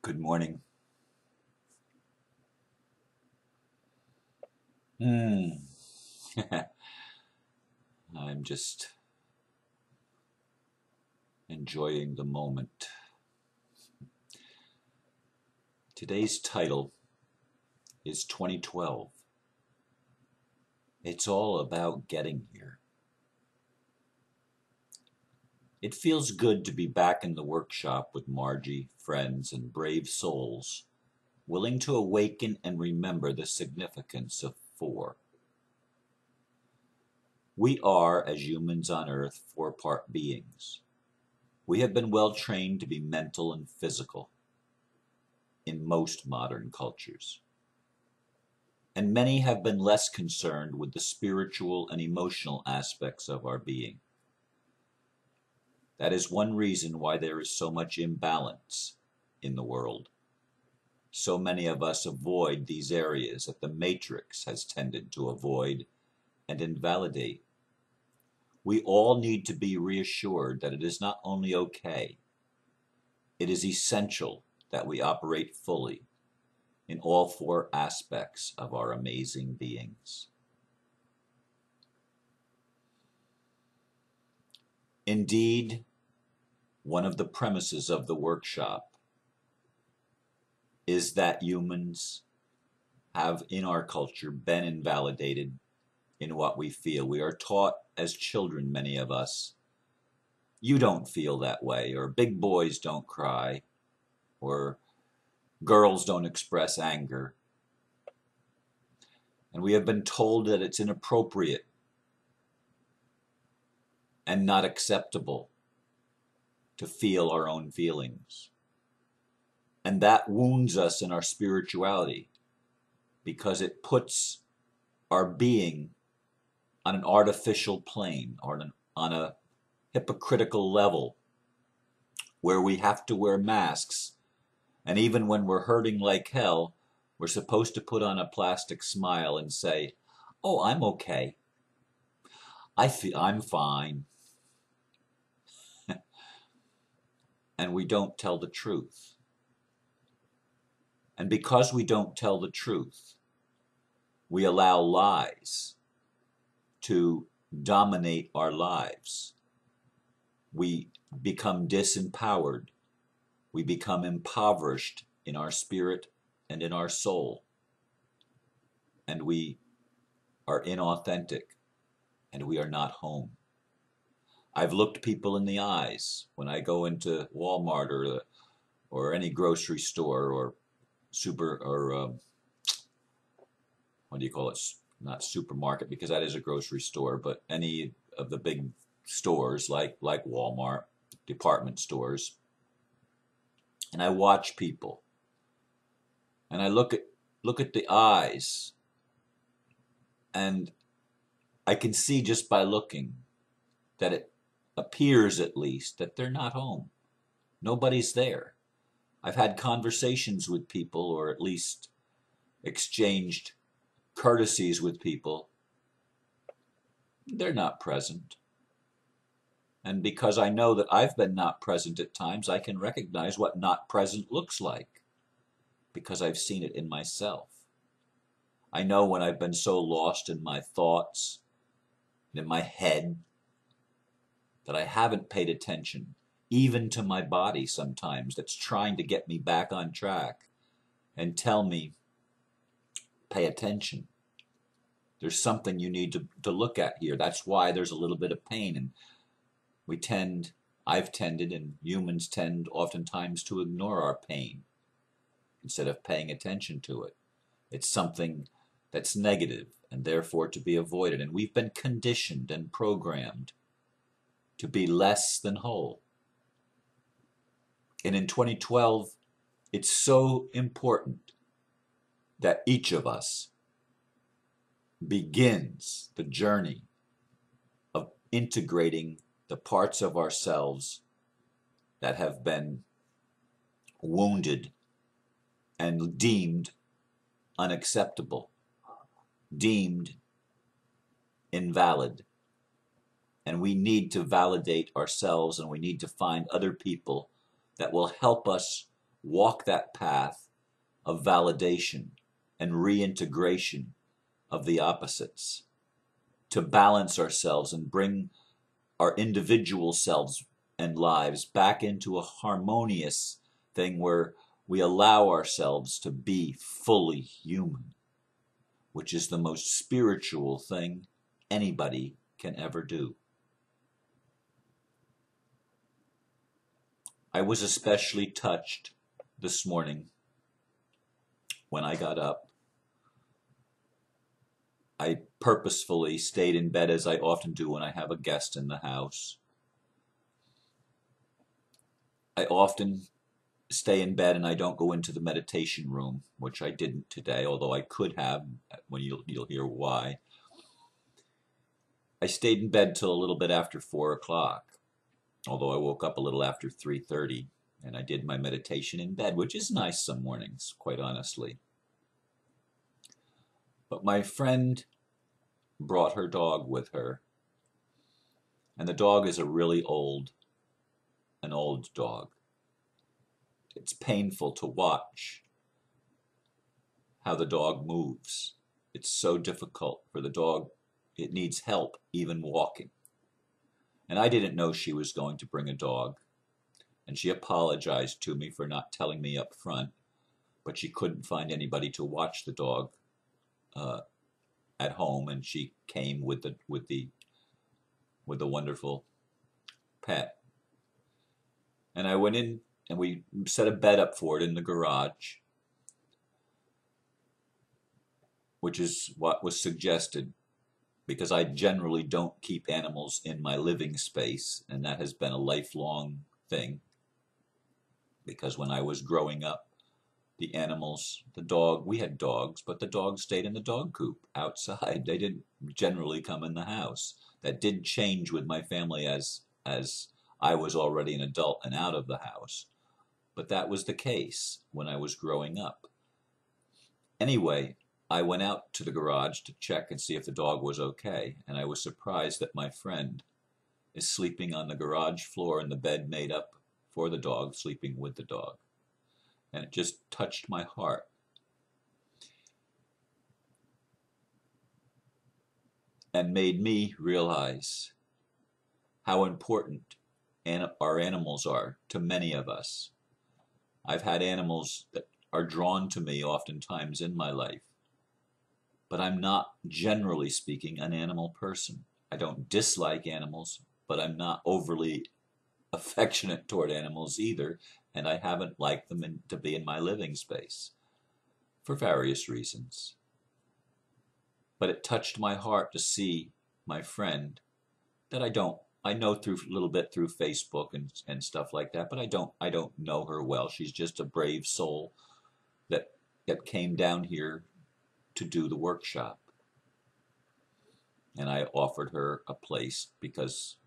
Good morning. I'm just enjoying the moment. Today's title is 2012. It's all about getting here. It feels good to be back in the workshop with Margie, friends, and brave souls, willing to awaken and remember the significance of 4. We are, as humans on Earth, 4-part beings. We have been well trained to be mental and physical in most modern cultures, and many have been less concerned with the spiritual and emotional aspects of our being. That is one reason why there is so much imbalance in the world. So many of us avoid these areas that the matrix has tended to avoid and invalidate. We all need to be reassured that it is not only okay, it is essential that we operate fully in all 4 aspects of our amazing beings. Indeed, one of the premises of the workshop is that humans have in our culture been invalidated in what we feel. We are taught as children, many of us, you don't feel that way, or big boys don't cry, or girls don't express anger. And we have been told that it's inappropriate and not acceptable to feel our own feelings. And that wounds us in our spirituality because it puts our being on an artificial plane or on a hypocritical level where we have to wear masks. And even when we're hurting like hell, we're supposed to put on a plastic smile and say, "Oh, I'm okay. I'm fine." And we don't tell the truth. And because we don't tell the truth, we allow lies to dominate our lives. We become disempowered. We become impoverished in our spirit and in our soul. And we are inauthentic, and we are not home. I've looked people in the eyes when I go into Walmart or any grocery store or what do you call it? Not supermarket, because that is a grocery store, but any of the big stores like Walmart, department stores. And I watch people, and I look at the eyes, and I can see just by looking that it appears, at least, that they're not home. Nobody's there. I've had conversations with people, or at least exchanged courtesies with people. They're not present. And because I know that I've been not present at times, I can recognize what not present looks like, because I've seen it in myself. I know when I've been so lost in my thoughts and in my head that I haven't paid attention, even to my body sometimes, that's trying to get me back on track and tell me, pay attention. There's something you need to look at here. That's why there's a little bit of pain. And I've tended, and humans tend oftentimes to ignore our pain instead of paying attention to it. It's something that's negative and therefore to be avoided. And we've been conditioned and programmed to be less than whole. And in 2012, it's so important that each of us begins the journey of integrating the parts of ourselves that have been wounded and deemed unacceptable, deemed invalid. And we need to validate ourselves, and we need to find other people that will help us walk that path of validation and reintegration of the opposites, to balance ourselves and bring our individual selves and lives back into a harmonious thing where we allow ourselves to be fully human, which is the most spiritual thing anybody can ever do. I was especially touched this morning when I got up. I purposefully stayed in bed, as I often do when I have a guest in the house. I often stay in bed and I don't go into the meditation room, which I didn't today, although I could have, when you'll hear why. I stayed in bed till a little bit after 4 o'clock, although I woke up a little after 3:30, and I did my meditation in bed, which is nice some mornings, quite honestly. But my friend brought her dog with her, and the dog is an old dog. It's painful to watch how the dog moves. It's so difficult for the dog. It needs help even walking. And I didn't know she was going to bring a dog, and she apologized to me for not telling me up front, but she couldn't find anybody to watch the dog at home, and she came with the wonderful pet. And I went in and we set a bed up for it in the garage, which is what was suggested, because I generally don't keep animals in my living space, and that has been a lifelong thing. Because when I was growing up, the animals, the dog, we had dogs, but the dogs stayed in the dog coop outside. They didn't generally come in the house. That did change with my family as I was already an adult and out of the house. But that was the case when I was growing up. Anyway, I went out to the garage to check and see if the dog was okay, and I was surprised that my friend is sleeping on the garage floor in the bed made up for the dog, sleeping with the dog. And it just touched my heart. And made me realize how important our animals are to many of us. I've had animals that are drawn to me oftentimes in my life, but I'm not, generally speaking, an animal person. I don't dislike animals, but I'm not overly affectionate toward animals either, and I haven't liked them to be in my living space for various reasons. But it touched my heart to see my friend that I know through a little bit through Facebook and stuff like that, but I don't know her well. She's just a brave soul that came down here to do the workshop. And I offered her a place because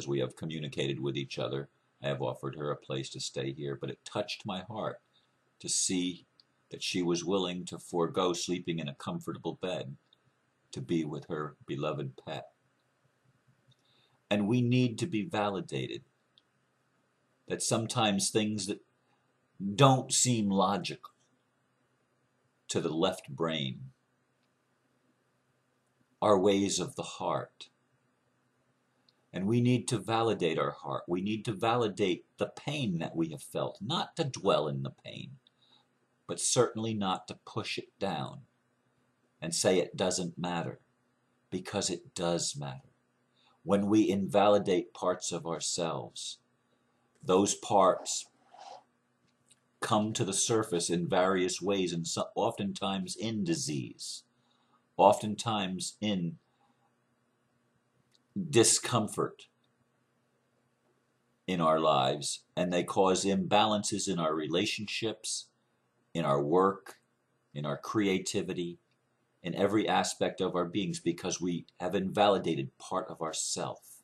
we have communicated with each other. I have offered her a place to stay here, but it touched my heart to see that she was willing to forego sleeping in a comfortable bed to be with her beloved pet. And we need to be validated. That sometimes things that don't seem logical to the left brain are ways of the heart. And we need to validate our heart. We need to validate the pain that we have felt, not to dwell in the pain, but certainly not to push it down and say it doesn't matter, because it does matter. When we invalidate parts of ourselves, those parts come to the surface in various ways, and oftentimes in disease, oftentimes in discomfort in our lives, and they cause imbalances in our relationships, in our work, in our creativity, in every aspect of our beings, because we have invalidated part of ourself.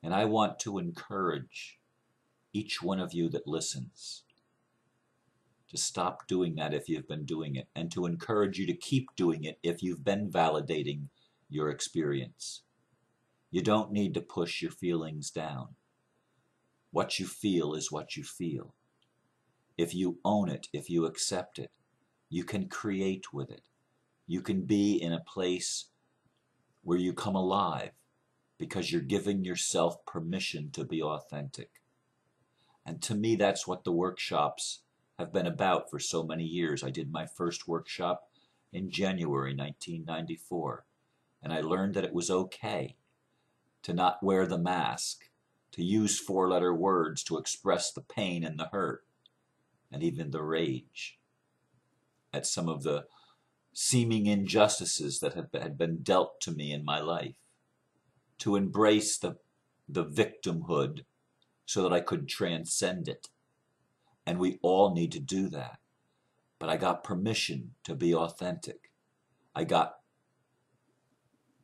And I want to encourage each one of you that listens to stop doing that if you've been doing it, and to encourage you to keep doing it if you've been validating your experience. You don't need to push your feelings down. What you feel is what you feel. if you own it, if you accept it, you can create with it. You can be in a place where you come alive because you're giving yourself permission to be authentic. And to me, that's what the workshops have been about for so many years. I did my first workshop in January 1994, and I learned that it was okay to not wear the mask, to use four-letter words to express the pain and the hurt, and even the rage at some of the seeming injustices that had been dealt to me in my life, to embrace the victimhood so that I could transcend it. And we all need to do that. But I got permission to be authentic. I got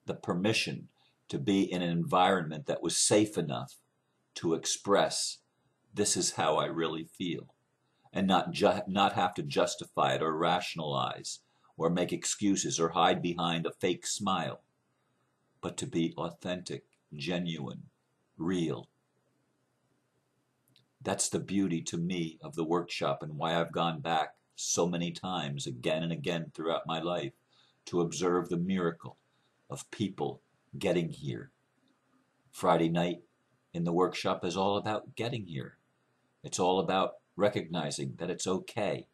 the permission to be in an environment that was safe enough to express, this is how I really feel, and not have to justify it or rationalize or make excuses or hide behind a fake smile, but to be authentic, genuine, real. That's the beauty to me of the workshop, and why I've gone back so many times again and again throughout my life to observe the miracle of people getting here. Friday night in the workshop is all about getting here. It's all about recognizing that it's okay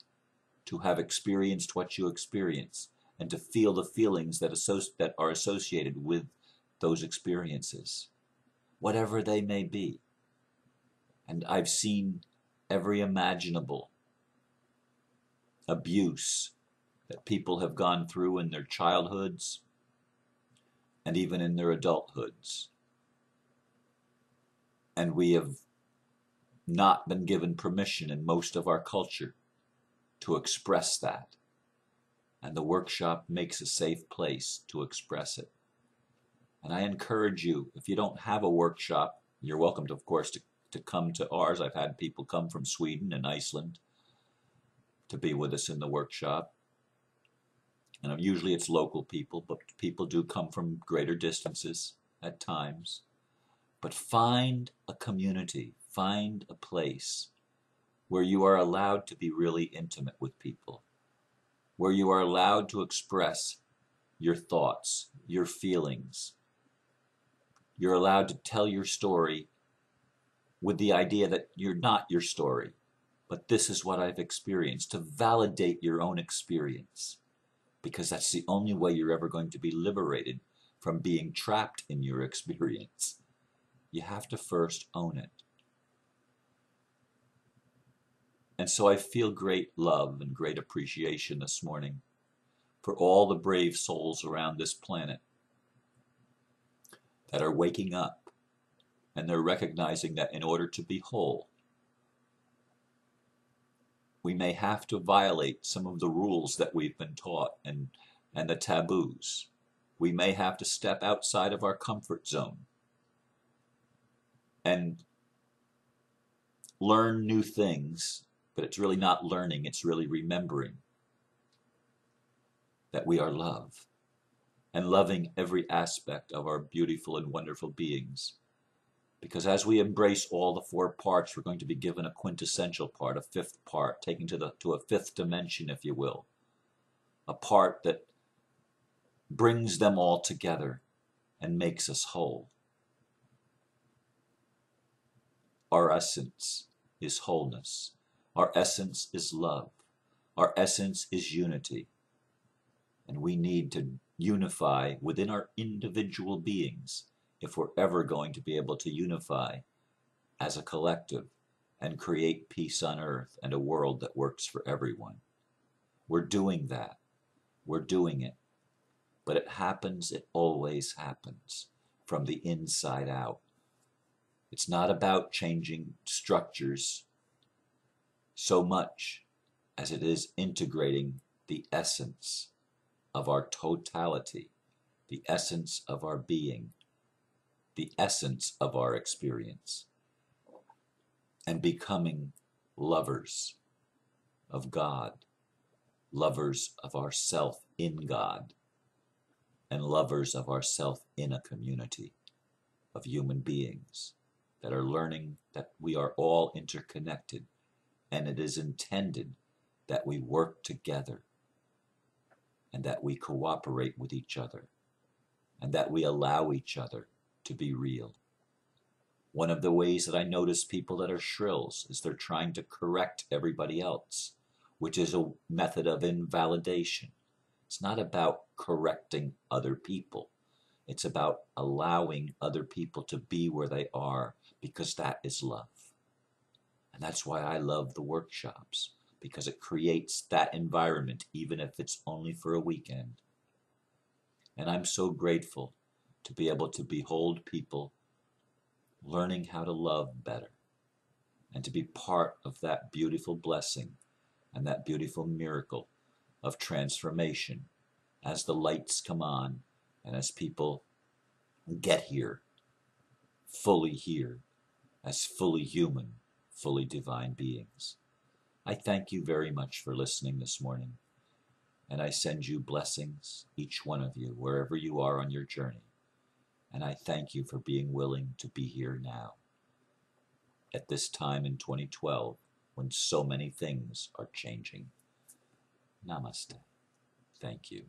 to have experienced what you experience and to feel the feelings that are associated with those experiences, whatever they may be. And I've seen every imaginable abuse that people have gone through in their childhoods and even in their adulthoods. And we have not been given permission in most of our culture to express that. And the workshop makes a safe place to express it. And I encourage you, if you don't have a workshop, you're welcome to, of course, to come to ours. I've had people come from Sweden and Iceland to be with us in the workshop. And usually it's local people, but people do come from greater distances at times. But find a community, find a place where you are allowed to be really intimate with people, where you are allowed to express your thoughts, your feelings. You're allowed to tell your story with the idea that you're not your story, but this is what I've experienced, to validate your own experience, because that's the only way you're ever going to be liberated from being trapped in your experience. You have to first own it. And so I feel great love and great appreciation this morning for all the brave souls around this planet that are waking up, and they're recognizing that in order to be whole, we may have to violate some of the rules that we've been taught and the taboos. We may have to step outside of our comfort zone and learn new things, but it's really not learning, it's really remembering that we are love and loving every aspect of our beautiful and wonderful beings. Because as we embrace all the four parts, we're going to be given a quintessential part, a fifth part, taken to a fifth dimension, if you will. A part that brings them all together and makes us whole. Our essence is wholeness. Our essence is love. Our essence is unity. And we need to unify within our individual beings if we're ever going to be able to unify as a collective and create peace on earth and a world that works for everyone. We're doing that. We're doing it. But it always happens from the inside out. It's not about changing structures so much as it is integrating the essence of our totality, the essence of our being, the essence of our experience, and becoming lovers of God, lovers of ourself in God, and lovers of ourself in a community of human beings that are learning that we are all interconnected And it is intended that we work together and that we cooperate with each other and that we allow each other to be real. One of the ways that I notice people that are shrills is they're trying to correct everybody else, which is a method of invalidation. It's not about correcting other people. It's about allowing other people to be where they are, because that is love. And that's why I love the workshops, because it creates that environment, even if it's only for a weekend. And I'm so grateful to be able to behold people learning how to love better and to be part of that beautiful blessing and that beautiful miracle of transformation as the lights come on and as people get here as fully human, fully divine beings. I thank you very much for listening this morning, and I send you blessings, each one of you, wherever you are on your journey. And I thank you for being willing to be here now, at this time in 2012, when so many things are changing. Namaste. Thank you.